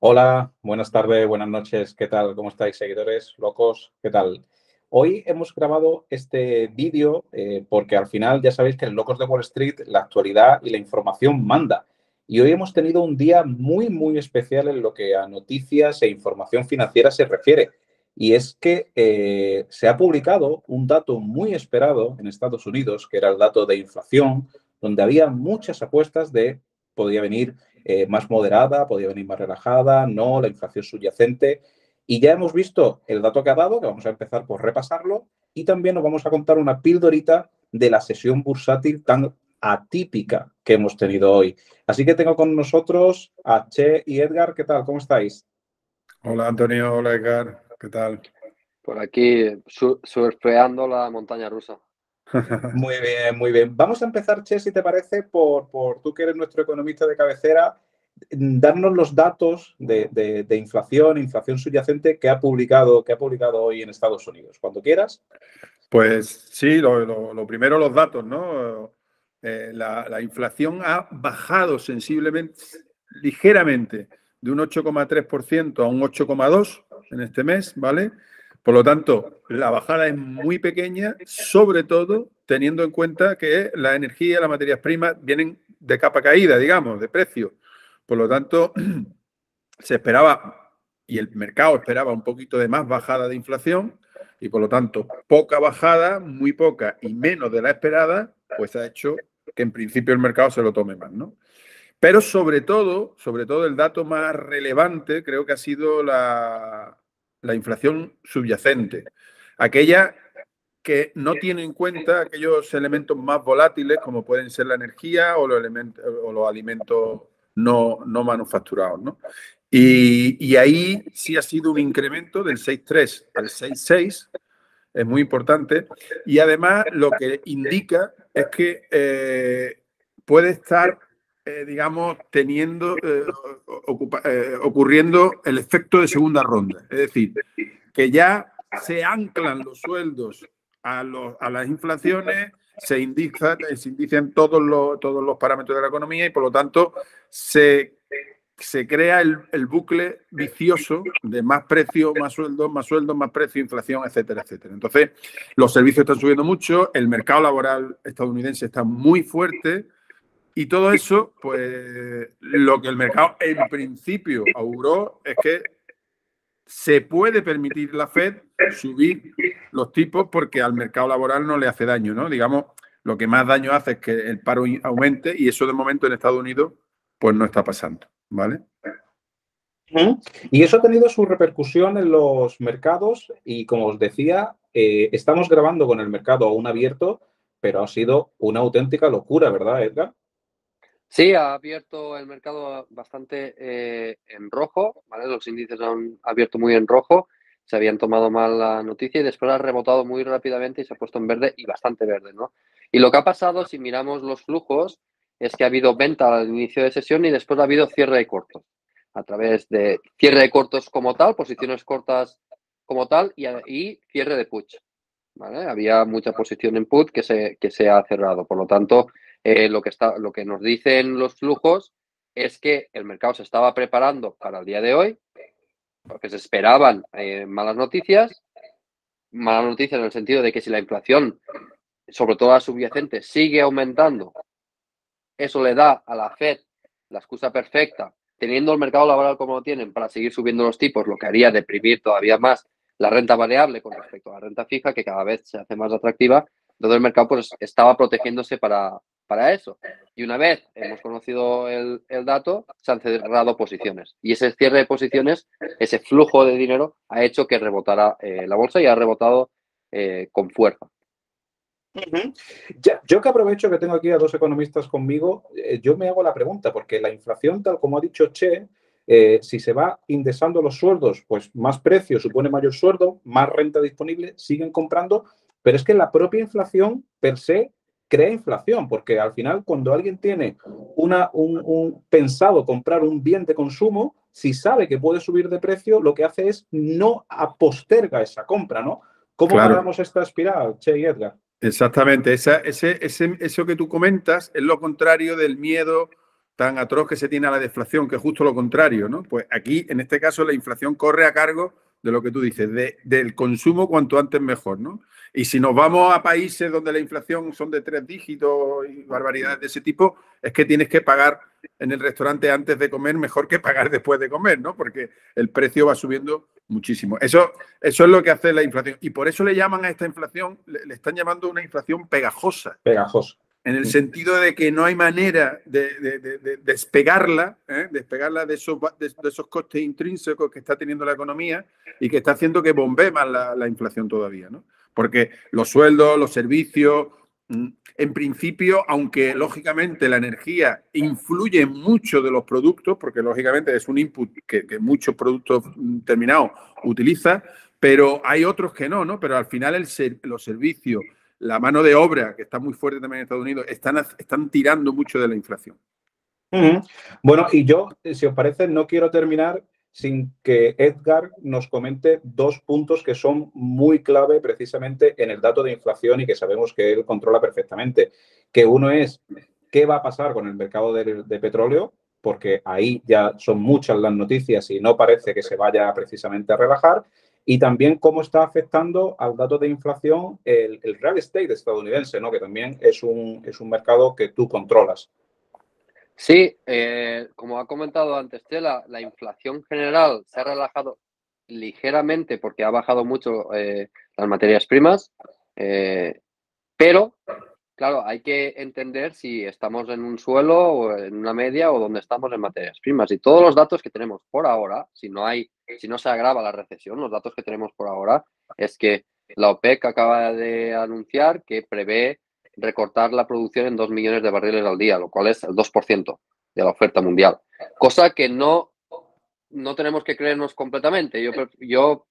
Hola, buenas tardes, buenas noches, ¿qué tal? ¿Cómo estáis, seguidores locos? ¿Qué tal? Hoy hemos grabado este vídeo porque al final ya sabéis que en Locos de Wall Street la actualidad y la información manda. Y hoy hemos tenido un día muy especial en lo que a noticias e información financiera se refiere. Y es que se ha publicado un dato muy esperado en Estados Unidos, que era el dato de inflación, donde había muchas apuestas de podía venir más moderada, podía venir más relajada, no, la inflación subyacente. Y ya hemos visto el dato que ha dado, que vamos a empezar por repasarlo, y también nos vamos a contar una píldorita de la sesión bursátil tan atípica que hemos tenido hoy. Así que tengo con nosotros a Che y Edgar. ¿Qué tal? ¿Cómo estáis? Hola Antonio, hola Edgar, ¿qué tal? Por aquí surfeando la montaña rusa. Muy bien, muy bien. Vamos a empezar, Che, si te parece, por tú que eres nuestro economista de cabecera, darnos los datos de inflación subyacente que ha publicado hoy en Estados Unidos. Cuando quieras. Pues sí, lo primero los datos, ¿no? La inflación ha bajado sensiblemente, ligeramente, de un 8,3% a un 8,2% en este mes, ¿vale? Por lo tanto, la bajada es muy pequeña, sobre todo teniendo en cuenta que la energía, las materias primas vienen de capa caída, digamos, de precio. Por lo tanto, se esperaba, y el mercado esperaba un poquito de más bajada de inflación, y por lo tanto, poca bajada, muy poca y menos de la esperada, pues ha hecho que en principio el mercado se lo tome más, ¿no? Pero sobre todo el dato más relevante creo que ha sido la inflación subyacente, aquella que no tiene en cuenta aquellos elementos más volátiles como pueden ser la energía o los alimentos no manufacturados, ¿no? Y ahí sí ha sido un incremento del 6,3 al 6,6, es muy importante. Y además lo que indica es que puede estar, digamos, ocurriendo el efecto de segunda ronda. Es decir, que ya se anclan los sueldos a las inflaciones, se indician todos los parámetros de la economía y por lo tanto se crea el bucle vicioso de más precio, más sueldos, más precio, inflación, etcétera, etcétera. Entonces, los servicios están subiendo mucho, el mercado laboral estadounidense está muy fuerte y todo eso, pues lo que el mercado en principio auguró es que se puede permitir la Fed subir los tipos porque al mercado laboral no le hace daño, ¿no? Digamos, lo que más daño hace es que el paro aumente y eso de momento en Estados Unidos pues no está pasando, ¿vale? Y eso ha tenido su repercusión en los mercados y, como os decía, estamos grabando con el mercado aún abierto, pero ha sido una auténtica locura, ¿verdad, Edgar? Sí, ha abierto el mercado bastante en rojo, ¿vale? Los índices han abierto muy en rojo, se habían tomado mal la noticia y después ha rebotado muy rápidamente y se ha puesto en verde y bastante verde, ¿no? Y lo que ha pasado, si miramos los flujos, es que ha habido venta al inicio de sesión y después ha habido cierre de cortos, a través de cierre de cortos como tal, posiciones cortas como tal y cierre de puts, ¿vale? Había mucha posición en put que se ha cerrado, por lo tanto, lo que nos dicen los flujos es que el mercado se estaba preparando para el día de hoy, porque se esperaban malas noticias en el sentido de que si la inflación, sobre todo la subyacente, sigue aumentando, eso le da a la Fed la excusa perfecta, teniendo el mercado laboral como lo tienen, para seguir subiendo los tipos, lo que haría deprimir todavía más la renta variable con respecto a la renta fija, que cada vez se hace más atractiva. Todo el mercado pues estaba protegiéndose para eso. Y una vez hemos conocido el dato, se han cerrado posiciones. Y ese cierre de posiciones, ese flujo de dinero, ha hecho que rebotara la bolsa y ha rebotado con fuerza. Yo que aprovecho que tengo aquí a dos economistas conmigo, yo me hago la pregunta, porque la inflación, tal como ha dicho Che, si se va indexando los sueldos, pues más precio supone mayor sueldo, más renta disponible, siguen comprando, pero es que la propia inflación per se crea inflación, porque al final cuando alguien tiene pensado comprar un bien de consumo, si sabe que puede subir de precio, lo que hace es no posterga esa compra, ¿no? ¿Cómo Claro. paramos esta espiral, Che y Edgar? Exactamente, eso que tú comentas es lo contrario del miedo tan atroz que se tiene a la deflación, que es justo lo contrario, ¿no? Pues aquí, en este caso, la inflación corre a cargo de lo que tú dices, del consumo cuanto antes mejor, ¿no? Y si nos vamos a países donde la inflación son de 3 dígitos y barbaridades de ese tipo, es que tienes que pagar en el restaurante antes de comer mejor que pagar después de comer, ¿no? Porque el precio va subiendo muchísimo. Eso es lo que hace la inflación. Y por eso le llaman a esta inflación, le están llamando una inflación pegajosa. Pegajosa. En el sentido de que no hay manera de despegarla, despegarla de esos costes intrínsecos que está teniendo la economía y que está haciendo que bombee más la inflación todavía, ¿no? Porque los sueldos, los servicios, en principio, aunque lógicamente la energía influye en muchos de los productos, porque lógicamente es un input que muchos productos terminados utilizan, pero hay otros que no, ¿no? Pero al final los servicios, la mano de obra, que está muy fuerte también en Estados Unidos, están tirando mucho de la inflación. Bueno, y yo, si os parece, no quiero terminar sin que Edgar nos comente 2 puntos que son muy clave precisamente en el dato de inflación y que sabemos que él controla perfectamente. Que uno es qué va a pasar con el mercado de petróleo, porque ahí ya son muchas las noticias y no parece que se vaya precisamente a relajar. Y también cómo está afectando al dato de inflación el real estate estadounidense, ¿no? Que también es un mercado que tú controlas. Sí, como ha comentado antes Tela, la inflación general se ha relajado ligeramente porque ha bajado mucho las materias primas, pero claro, hay que entender si estamos en un suelo o en una media o donde estamos en materias primas. Y todos los datos que tenemos por ahora, si no se agrava la recesión, los datos que tenemos por ahora es que la OPEC acaba de anunciar que prevé recortar la producción en 2 millones de barriles al día, lo cual es el 2% de la oferta mundial. Cosa que no tenemos que creernos completamente. Yo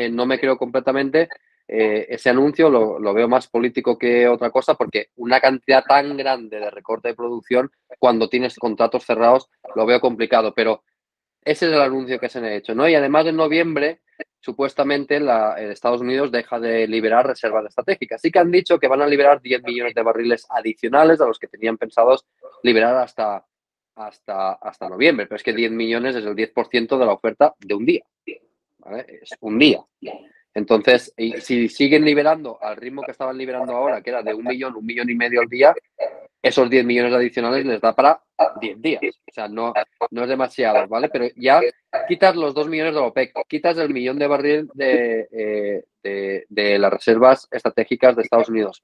no me creo completamente. Ese anuncio lo veo más político que otra cosa, porque una cantidad tan grande de recorte de producción cuando tienes contratos cerrados lo veo complicado, pero ese es el anuncio que se han hecho, ¿no? Y además en noviembre supuestamente Estados Unidos deja de liberar reservas estratégicas. Sí que han dicho que van a liberar 10 millones de barriles adicionales a los que tenían pensados liberar hasta noviembre, pero es que 10 millones es el 10% de la oferta de un día, ¿vale? Es un día. Entonces, y si siguen liberando al ritmo que estaban liberando ahora, que era de 1 millón y medio al día, esos 10 millones adicionales les da para 10 días. O sea, no es demasiado, ¿vale? Pero ya quitas los 2 millones de la OPEC, quitas el millón de barril de las reservas estratégicas de Estados Unidos.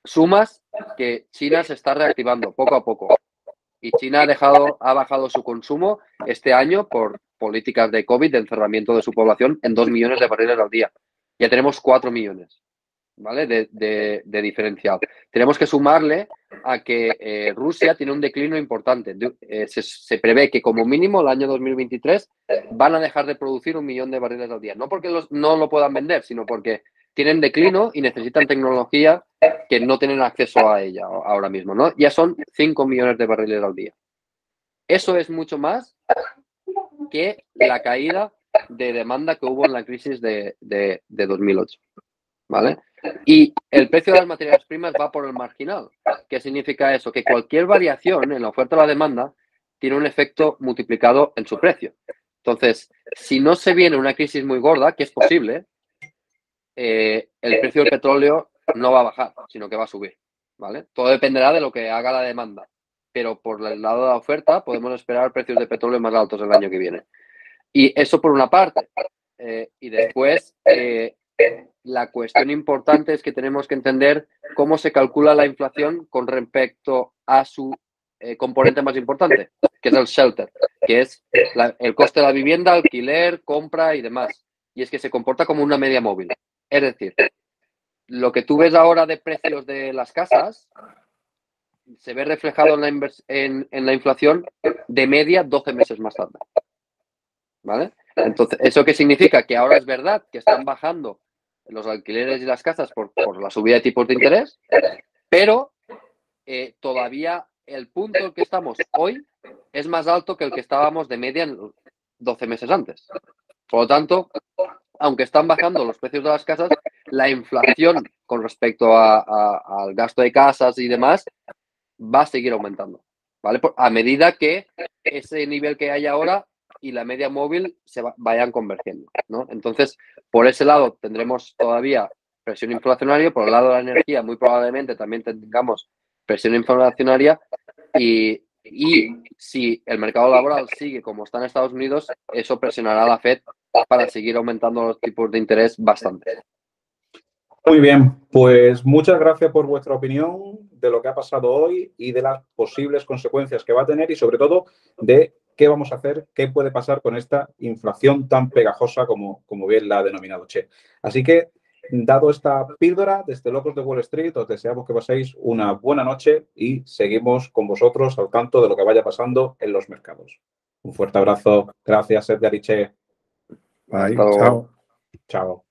Sumas que China se está reactivando poco a poco. Y China ha bajado su consumo este año por políticas de COVID, de encerramiento de su población, en 2 millones de barriles al día. Ya tenemos 4 millones, ¿vale? De diferencial. Tenemos que sumarle a que Rusia tiene un declino importante. Se prevé que como mínimo el año 2023 van a dejar de producir 1 millón de barriles al día. No porque no lo puedan vender, sino porque tienen declino y necesitan tecnología que no tienen acceso a ella ahora mismo, ¿no? Ya son 5 millones de barriles al día. Eso es mucho más que la caída de demanda que hubo en la crisis de 2008, ¿vale? Y el precio de las materias primas va por el marginal. ¿Qué significa eso? Que cualquier variación en la oferta o la demanda tiene un efecto multiplicado en su precio. Entonces, si no se viene una crisis muy gorda, que es posible, el precio del petróleo no va a bajar, sino que va a subir, ¿vale? Todo dependerá de lo que haga la demanda, pero por el lado de la oferta podemos esperar precios de petróleo más altos el año que viene. Y eso por una parte. Y después, la cuestión importante es que tenemos que entender cómo se calcula la inflación con respecto a su componente más importante, que es el shelter, que es el coste de la vivienda, alquiler, compra y demás. Y es que se comporta como una media móvil. Es decir, lo que tú ves ahora de precios de las casas se ve reflejado en la inflación de media 12 meses más tarde. ¿Vale? Entonces, ¿eso qué significa? Que ahora es verdad que están bajando los alquileres y las casas por la subida de tipos de interés, pero todavía el punto en el que estamos hoy es más alto que el que estábamos de media 12 meses antes. Por lo tanto, aunque están bajando los precios de las casas, la inflación con respecto al gasto de casas y demás va a seguir aumentando. ¿vale? A medida que ese nivel que hay ahora y la media móvil se vayan convergiendo, ¿no? Entonces, por ese lado tendremos todavía presión inflacionaria, por el lado de la energía muy probablemente también tengamos presión inflacionaria y si el mercado laboral sigue como está en Estados Unidos, eso presionará a la Fed para seguir aumentando los tipos de interés bastante. Muy bien, pues muchas gracias por vuestra opinión de lo que ha pasado hoy y de las posibles consecuencias que va a tener y sobre todo de qué vamos a hacer, qué puede pasar con esta inflación tan pegajosa como bien la ha denominado Che. Así que, dado esta píldora desde Locos de Wall Street, os deseamos que paséis una buena noche y seguimos con vosotros al tanto de lo que vaya pasando en los mercados. Un fuerte abrazo. Gracias, Edgar y Che. Bye. Chao. Chao.